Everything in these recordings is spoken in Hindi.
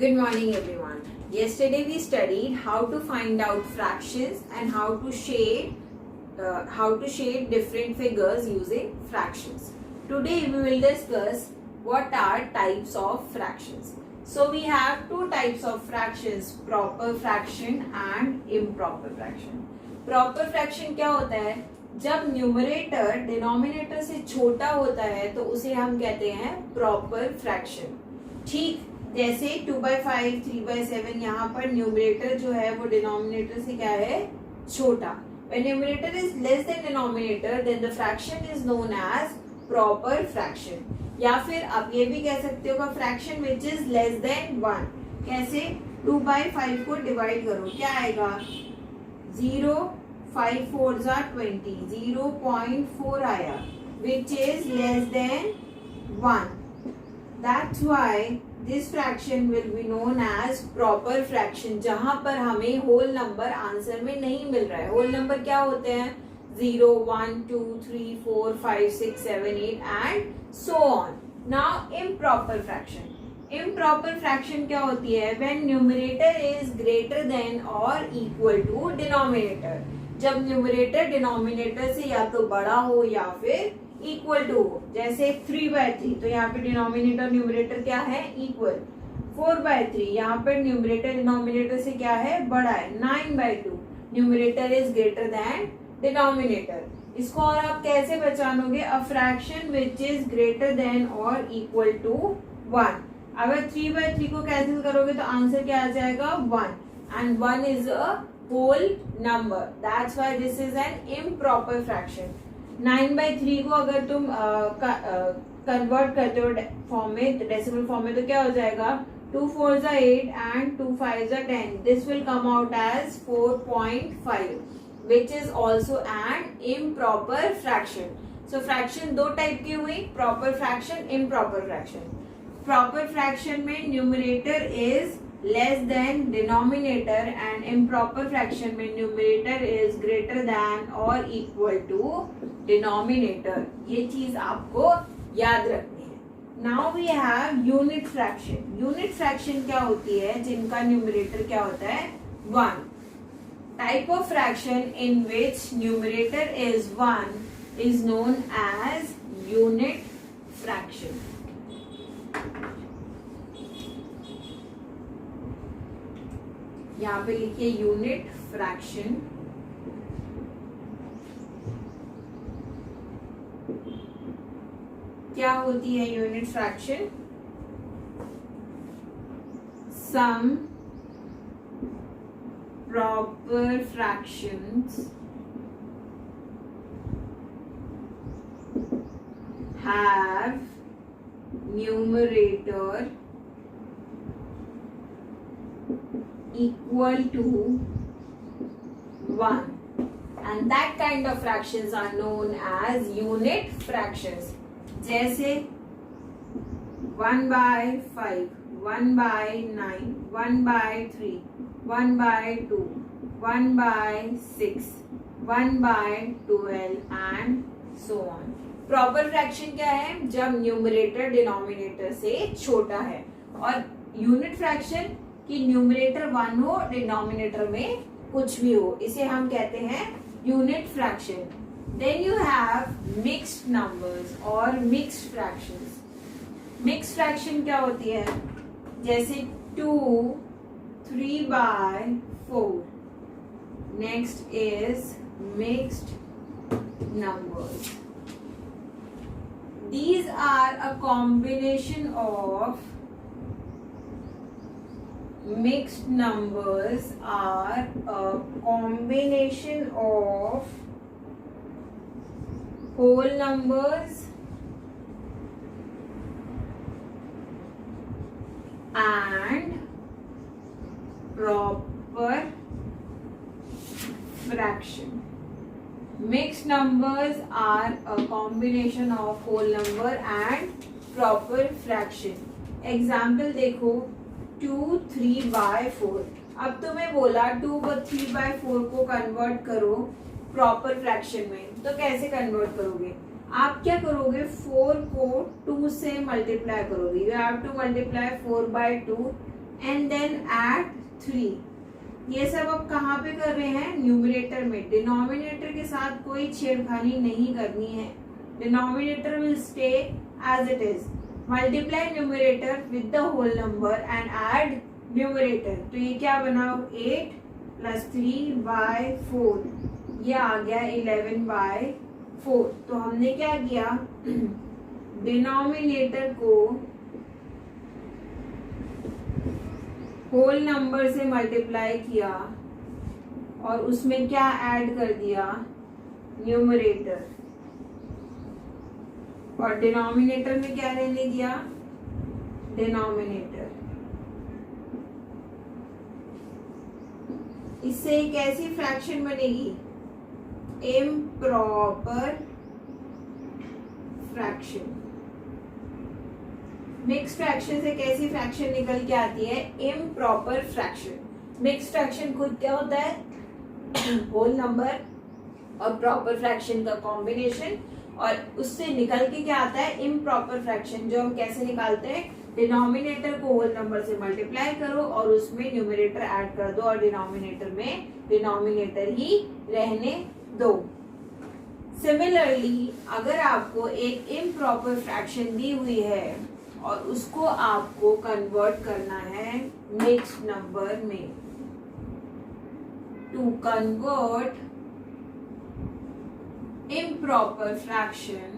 Good morning everyone. Yesterday we studied how to find out fractions and how to shade different figures using fractions. Today we will discuss what are types of fractions. So we have two types of fractions, proper fraction and improper fraction. Proper fraction क्या होता है? जब न्यूमरेटर डिनोमिनेटर से छोटा होता है तो उसे हम कहते हैं प्रॉपर फ्रैक्शन. ठीक जैसे 2/5, 3/7 यहाँ पर न्यूमरेटर जो है वो डिनोमिनेटर से क्या है, छोटा. When numerator is less than denominator, then the fraction is known as proper fraction. या फिर आप ये भी कह सकते हो fraction which is less than 1. कैसे? 2/5 को डिवाइड करो, क्या आएगा? 0, 5 4s are 20, 0.4 आया, which is less than 1. That's why this fraction will be known as proper fraction. जहां पर हमें होल नंबर आंसर में नहीं मिल रहा है. होल नंबर क्या होते हैं? 0, 1, 2, 3, 4, 5, 6, 7, 8 and so on. Now improper fraction. Improper fraction क्या होती है? When numerator is greater than or equal to denominator. जब न्यूमरेटर डिनोमिनेटर से या तो बड़ा हो या फिर इक्वल टू हो. जैसे 3/3 तो यहाँ पे डिनोमिनेटर न्यूमरेटर क्या है? इक्वल. 4/3 यहाँ पर न्यूमरेटर डिनोमिनेटर से क्या है? बड़ा है. 9/2 numerator is greater than denominator. इसको और आप कैसे पहचानोगे? A fraction which is greater than और इक्वल टू 1. अगर 3/3 को कैंसिल करोगे तो आंसर क्या आ जाएगा? 1. And 1 is a whole number. That's why this is an improper fraction. 9/3 को अगर तुम कन्वर्ट करते हो फॉर्म में, डेसिमल फॉर्म में, तो क्या हो जाएगा? 2 4s are 8 and 2 5s are 10. This will come out as 4.5, which is also an improper fraction. So fraction दो टाइप की हुई, proper fraction, improper fraction. Proper fraction में numerator is less than denominator and improper fraction में numerator is greater than or equal to denominator. ये चीज आपको याद रखनी है. Now we have unit fraction. Unit fraction क्या होती है? जिनका numerator क्या होता है? 1. Type of fraction in which numerator is 1 is known as unit fraction. यहाँ पे लिखिए यूनिट फ्रैक्शन. क्या होती है unit fraction? Some proper fractions have numerator equal to 1, and that kind of fractions are known as unit fractions. जैसे 1/5, 1/9, 1/3, 1/2, 1/6, 1/12 and so on. Proper fraction क्या है? जब न्यूमरेटर डिनोमिनेटर से छोटा है. और यूनिट फ्रैक्शन कि न्यूमरेटर 1 हो, डिनोमिनेटर में कुछ भी हो, इसे हम कहते हैं unit fraction. Then you have mixed numbers और मिक्स्ड फ्रैक्शंस. मिक्स्ड फ्रैक्शन क्या होती है? जैसे 2, 3/4. Next is mixed numbers. These are a combination of mixed numbers are a combination of whole numbers and proper fraction. Mixed numbers are a combination of whole number and proper fraction. Example देखो 2 3/4. अब तुम्हें बोला 2 और 3/4 को कन्वर्ट करो प्रॉपर फ्रैक्शन में, तो कैसे कन्वर्ट करोगे? आप क्या करोगे? 4 को 2 से मल्टीप्लाई करोगे. You have to multiply 4/2 and then add 3। ये सब अब कहाँ पे कर रहे हैं? न्यूमरेटर में। डिनोमिनेटर के साथ कोई छेड़खानी नहीं करनी है। Denominator will stay as it is. Multiply numerator with the whole number and add numerator. तो ये क्या बना? 8 + 3/4, ये आ गया 11/4। तो हमने क्या किया? डिनोमिनेटर को होल नंबर से मल्टीप्लाई किया और उसमें क्या ऐड कर दिया? न्यूमरेटर। और डिनोमिनेटर में क्या रहने दिया? डिनोमिनेटर। इससे एक ऐसी फ्रैक्शन बनेगी, इम्प्रॉपर फ्रैक्शन। मिक्स फ्रैक्शन से कैसी फ्रैक्शन निकल के आती है? Improper fraction. मिक्स फ्रैक्शन खुद क्या होता है? होल नंबर और प्रॉपर फ्रैक्शन का कॉम्बिनेशन, और उससे निकल के क्या आता है? Improper fraction. जो हम कैसे निकालते हैं? डिनोमिनेटर को होल नंबर से मल्टीप्लाई करो और उसमें न्यूमरेटर ऐड कर दो और डिनोमिनेटर में डिनोमिनेटर ही रहने दो। सिमिलरली अगर आपको एक इम्प्रॉपर फ्रैक्शन दी हुई है और उसको आपको कन्वर्ट करना है मिक्स्ड नंबर में, to convert improper fraction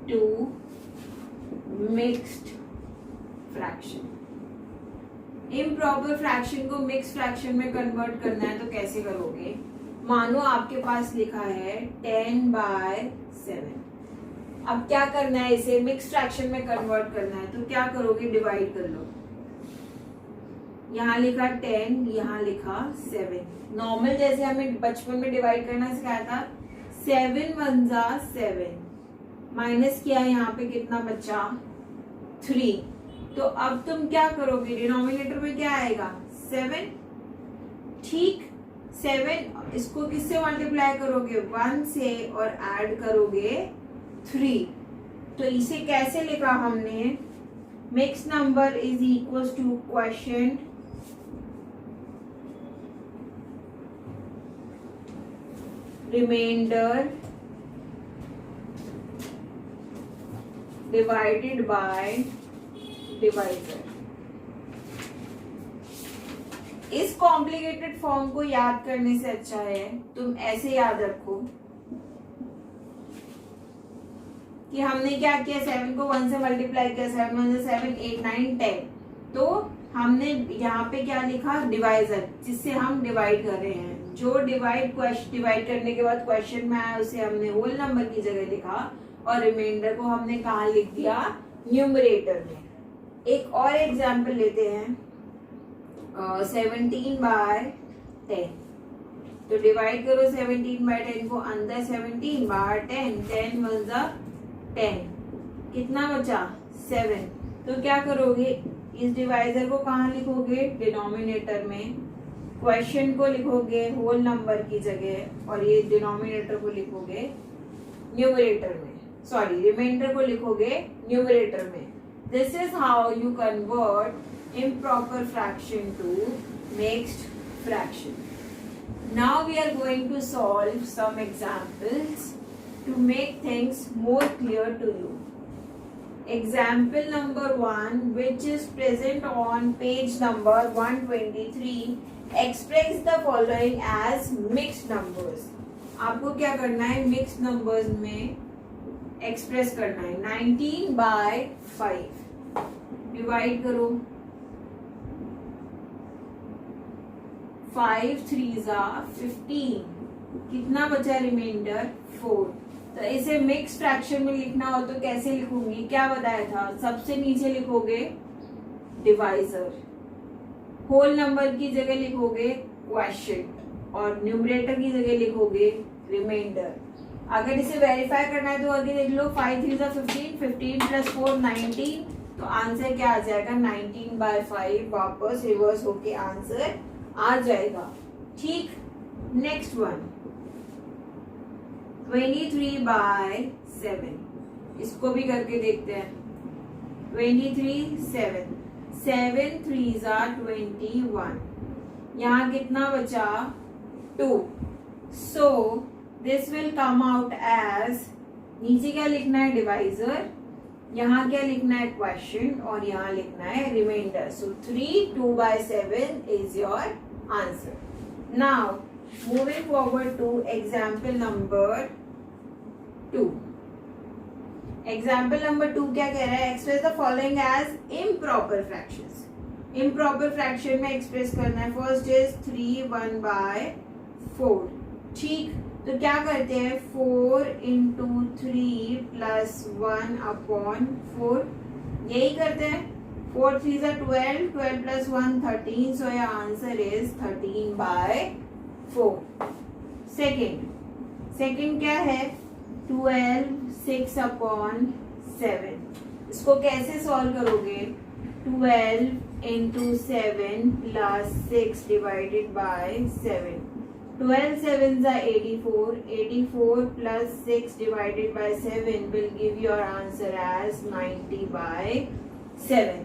to mixed fraction। improper fraction को mixed fraction में कन्वर्ट करना है तो कैसे करोगे? मानो आपके पास लिखा है 10/7। अब क्या करना है? इसे मिक्स्ड फ्रैक्शन में कन्वर्ट करना है तो क्या करोगे? डिवाइड कर लो। यहाँ लिखा 10, यहाँ लिखा 7। नॉर्मल जैसे हमें बचपन में डिवाइड करना सिखाया था, 7 × 1 = 7, माइनस किया, यहाँ पे कितना बचा? 3। तो अब तुम क्या करोगे? डिनोमिनेटर में क्या आएगा? 7। ठीक, 7 इसको किससे मल्टीप्लाई करोगे? 1 से, और ऐड करोगे 3। तो इसे कैसे लिखा हमने? Mix number is equal to quotient remainder divided by divider. इस कॉम्प्लिकेटेड फॉर्म को याद करने से अच्छा है तुम ऐसे याद रखो कि हमने क्या किया? 7 को 1 से मल्टीप्लाई किया, 7 × 1 = 7, 8, 9, 10। तो हमने यहाँ पे क्या लिखा? डिवाइजर, जिससे हम डिवाइड कर रहे हैं। जो डिवाइड करने के बाद क्वेश्चन में आया उसे हमने होल नंबर की जगह लिखा और रिमाइंडर को हमने कहाँ लिख दिया? न्यूमरेटर में। एक और एग्जाम्पल लेते हैं, 17/10। तो डिवाइड करो 17/10 को, अंदर 17/10, 10 × 1 = 10, कितना बचा? 7। तो क्या करोगे? इस डिवाइजर को कहाँ लिखोगे? डिनोमिनेटर में। क्वेश्चन को लिखोगे होल नंबर की जगह और ये डिनोमिनेटर को लिखोगे न्यूमरेटर में, सॉरी रिमाइंडर को लिखोगे न्यूमरेटर में। This is how you convert improper fraction to mixed fraction. Now we are going to solve some examples to make things more clear to you. Example number 1, which is present on page number 123, express the following as mixed numbers. आपको क्या करना है? मिक्स्ड नंबर्स में एक्सप्रेस करना है। 19/5 डिवाइड करो, 5 × 3 = 15, कितना बचा रिमाइंडर? 4। तो इसे मिक्स फ्रैक्शन में लिखना हो तो कैसे लिखूंगी? क्या बताया था? सबसे नीचे लिखोगे डिवाइजर, होल नंबर की जगह लिखोगे क्वोशिएंट और न्यूमरेटर की जगह लिखोगे रिमाइंडर। अगर इसे वेरीफाई करना है तो आगे देख लो, 5 × 3 = 15, 15 + 4 19। तो आंसर क्या आ जाएगा? 19/5। वापस रिवर्स होके आंसर आ जाएगा। ठीक, नेक्स्ट वन, 23/7, इसको भी करके देखते हैं। 23 7, 7 3s are 21, यहाँ कितना बचा 2, so this will come out as, नीचे क्या लिखना है डिवाइजर, यहाँ क्या लिखना है क्वेश्चन और यहाँ लिखना है remainder. So 3 2/7 is your answer. Now moving forward to example number 2। Example number 2 क्या कह रहा है, express the following as improper fractions. Improper fraction में एक्सप्रेस करना है। फर्स्ट इज 3 1/4, ठीक, तो क्या करते हैं 4 × 3 + 1/4, यही करते हैं। 4 3s are 12, 12 + 1 13, so your answer is 13/4। Second क्या है 12 6/7, इसको कैसे सॉल्व करोगे, 12 × 7 + 6 / 7, 12 7s are 84, 84 + 6 / 7 will give your answer as 90/7.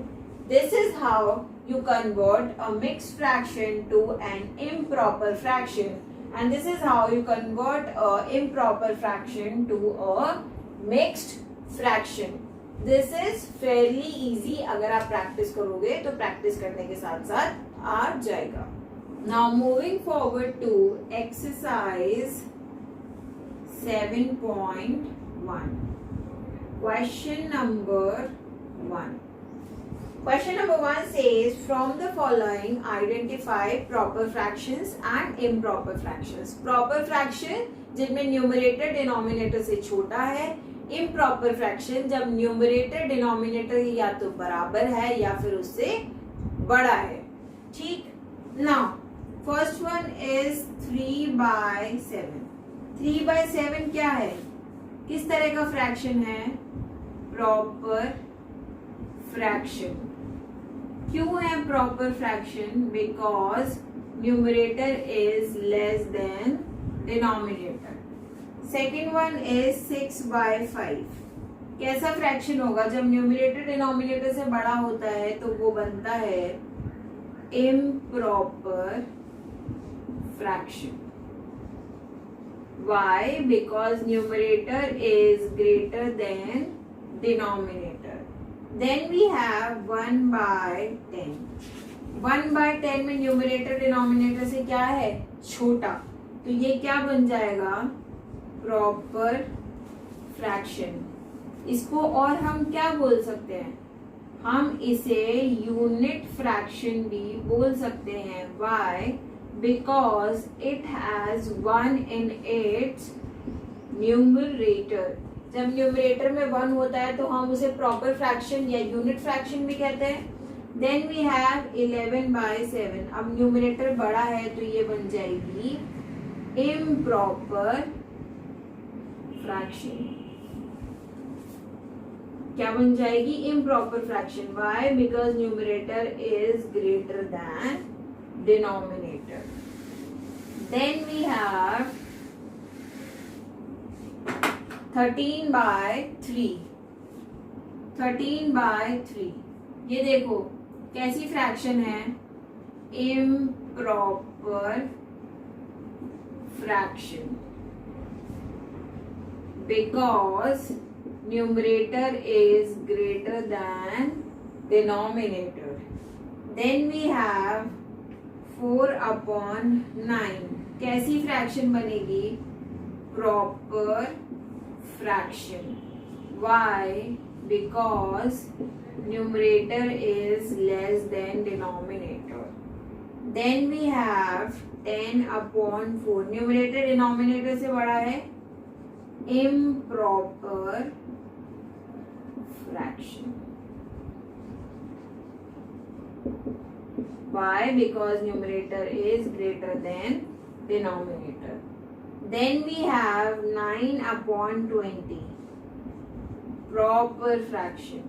This is how you convert a mixed fraction to an improper fraction, and this is how you convert a improper fraction to a mixed fraction. This is fairly easy, अगर आप प्रैक्टिस करोगे तो प्रैक्टिस करने के साथ साथ आ जाएगा। Now moving forward to exercise 7.1. Question number 1. Question number 1 says, from the following identify proper fractions and improper fractions. Proper fraction जिनमें न्यूमरेटर डिनोमिनेटर से छोटा है, इम्प्रॉपर फ्रैक्शन जब न्यूमरेटर डिनोमिनेटर या तो बराबर है या फिर उससे बड़ा है, ठीक। Now first one is 3/7। 3/7 क्या है, किस तरह का फ्रैक्शन है, प्रॉपर फ्रैक्शन। क्यों है proper fraction, because numerator is less than denominator. Second one is 6/5। कैसा फ्रैक्शन होगा, जब न्यूमरेटर डिनोमिनेटर से बड़ा होता है तो वो बनता है improper fraction. Why? Because numerator is greater than denominator. Then we have 1/10. 1/10 में न्यूमरेटर डिनोमिनेटर से क्या है, छोटा, तो ये क्या बन जाएगा, प्रॉपर फ्रैक्शन। इसको और हम क्या बोल सकते हैं, हम इसे यूनिट फ्रैक्शन भी बोल सकते हैं। Why? Because it has 1 in its numerator. जब न्यूमरेटर में 1 होता है तो हम उसे प्रॉपर फ्रैक्शन या यूनिट फ्रैक्शन भी कहते हैं। Then we have 11/7। अब न्यूमरेटर बड़ा है तो ये बन जाएगी इम्प्रॉपर फ्रैक्शन। क्या बन जाएगी, improper fraction. Why? Because numerator is greater than denominator. Then we have 13/3। 13/3 ये देखो कैसी फ्रैक्शन है, improper fraction, because numerator is greater than denominator. Then we have 4/9। कैसी फ्रैक्शन बनेगी, proper fraction. Why? Because numerator is less than denominator. Then we have 10/4। Numerator denominator से बड़ा है, improper fraction. Why? Because numerator is greater than denominator. Then we have 9/20, proper fraction.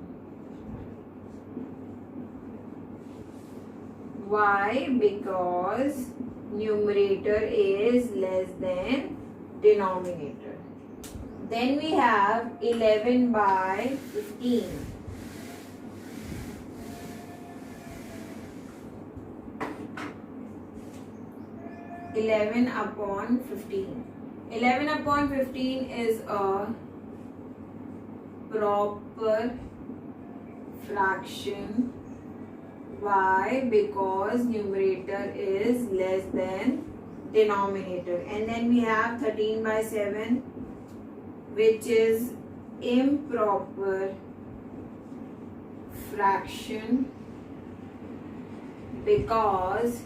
Why? Because numerator is less than denominator. Then we have 11 by 15. Eleven upon 15. 11 upon 15 is a proper fraction. Why? Because numerator is less than denominator. And then we have 13 by 7, which is improper fraction because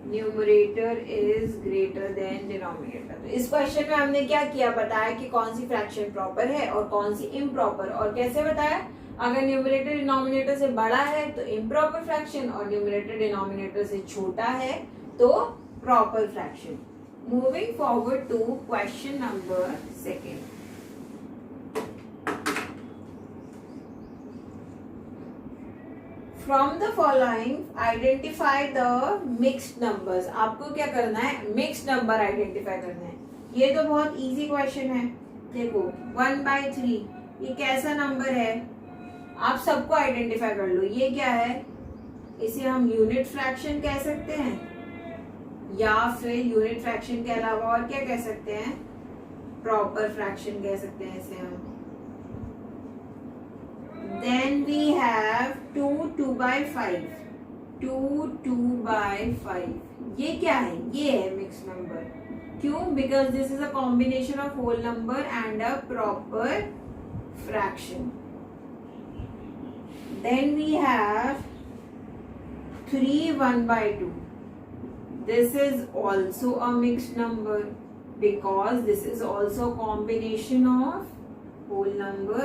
numerator is greater than denominator. इस क्वेश्चन में हमने क्या किया, बताया कि कौन सी फ्रैक्शन प्रॉपर है और कौन सी इम्प्रॉपर। और कैसे बताया, अगर न्यूमरेटर डिनोमिनेटर से बड़ा है तो इम्प्रॉपर फ्रैक्शन और न्यूमरेटर डिनोमिनेटर से छोटा है तो proper fraction. Moving forward to question number 2। From the following, identify the mixed numbers. आपको क्या करना है, mixed number identify करना है। ये तो बहुत easy question है। देखो 1/3 ये कैसा नंबर है, आप सबको identify कर लो। ये क्या है, इसे हम यूनिट फ्रैक्शन कह सकते हैं या फिर यूनिट फ्रैक्शन के अलावा और क्या कह सकते हैं, प्रॉपर फ्रैक्शन कह सकते हैं इसे हम। Then we have 2/5. 2/5 ये क्या है, ये है मिक्स नंबर। क्यों? Because this is a combination of whole number and a proper fraction. Then we have 3/1/2. This is also a mixed number because this is also a combination of whole number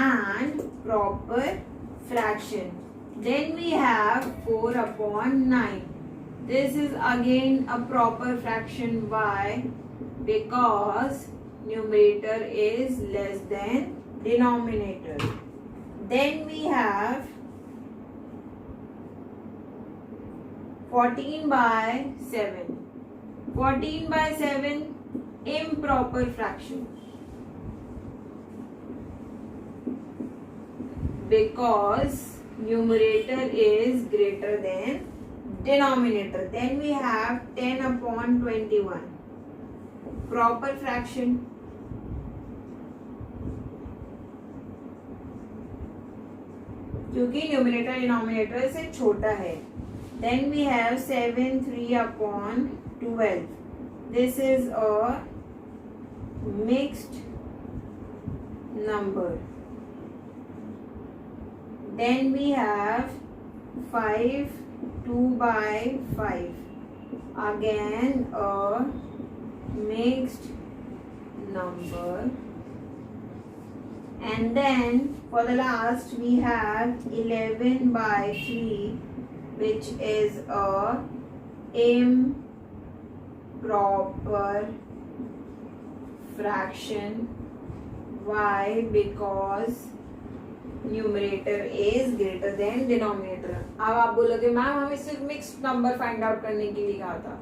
and proper fraction. Then we have 4/9. This is again a proper fraction. Why? Because numerator is less than denominator. Then we have 14/7. 14/7 improper fraction. Because numerator is greater than denominator. Then we have 10/21. Proper fraction. क्योंकि न्यूमरेटर डिनोमिनेटर से छोटा है। Then we have 7/3/12. This is a mixed number. Then we have 5/2/5. Again a mixed number. And then for the last we have 11/3, which is a improper fraction. Why? Because numerator is greater than denominator. अब आप बोलोगे मैम हमें सिर्फ मिक्स्ड नंबर फाइंड आउट करने के लिए कहा था,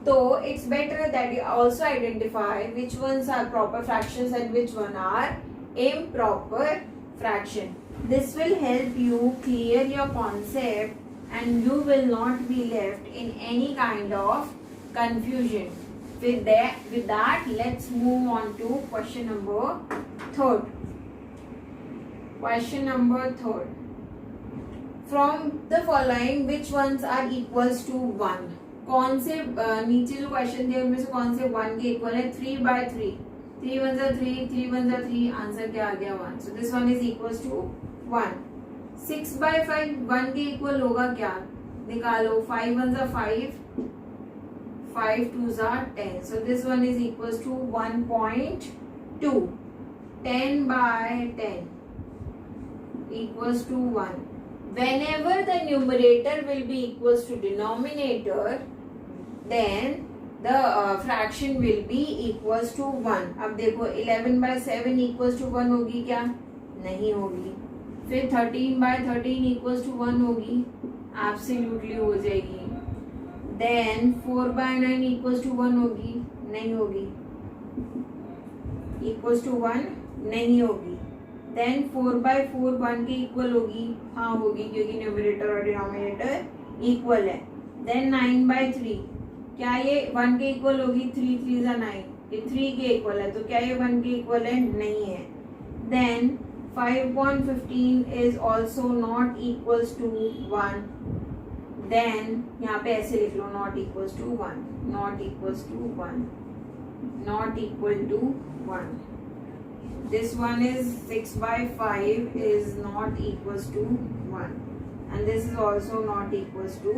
तो it's better that you also identify which ones are proper fractions and which one are improper fraction. This will help you clear your concept and you will not be left in any kind of confusion. With that, let's move on to question number 3. Question number 3. From the following, which ones are equals to 1? कौन से नीचे जो क्वेश्चन दिए उनमें से कौन से 1 के इक्वल है? 3/3. 3 1s are 3, 3 1s are 3. Answer क्या आ गया? 1. So this one is equals to 1. 6/5 1 के इक्वल होगा क्या? निकालो. 5 1s are 5. 5 2s are 10. So this one is equals to 1.2. 10/10 equals to 1. Whenever the numerator will be equals to denominator, then the fraction will be equals to 1. अब देखो 11/7 equals to 1 होगी क्या? नहीं होगी। फिर 13/13 equals to 1 होगी? Absolutely हो जाएगी। Then 4/9 equals to 1 होगी? नहीं होगी। इक्वल्स टू 1 नहीं होगी। देन 4/4 1 के इक्वल होगी, हाँ होगी, क्योंकि न्यूमरेटर और डिनोमिनेटर इक्वल है। देन 9/3 क्या ये 1 के इक्वल होगी? 3 3 जा 9, ये 3 के इक्वल है, तो क्या ये 1 के इक्वल है? नहीं है। Then 5/15 is also not equals to 1। Then यहाँ पे ऐसे लिख लो, not equals to 1, not equals to 1, not equal to 1। This one is 6/5 is not equals to 1, and this is also not equals to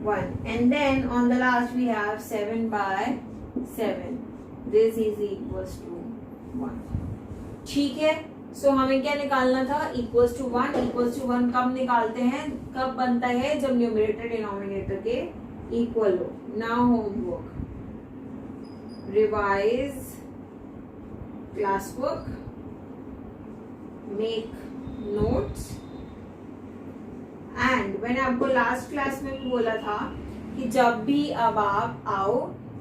1. And then on the last we have 7/7. This is equals to 1. ठीक है, सो हमें क्या निकालना था? Equals to 1। इक्वल्स टू 1 कब निकालते हैं? कब बनता है? जब न्यूमरेटर डिनोमिनेटर के इक्वल हो। Now homework, revise classwork, make notes, and मैंने आपको लास्ट क्लास में भी बोला था कि जब भी अब आप आओ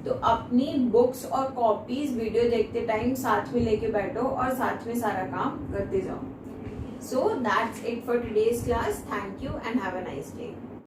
तो अपनी बुक्स और कॉपीज वीडियो देखते टाइम साथ में लेके बैठो और साथ में सारा काम करते जाओ। So that's it for today's class. Thank you and have a nice day.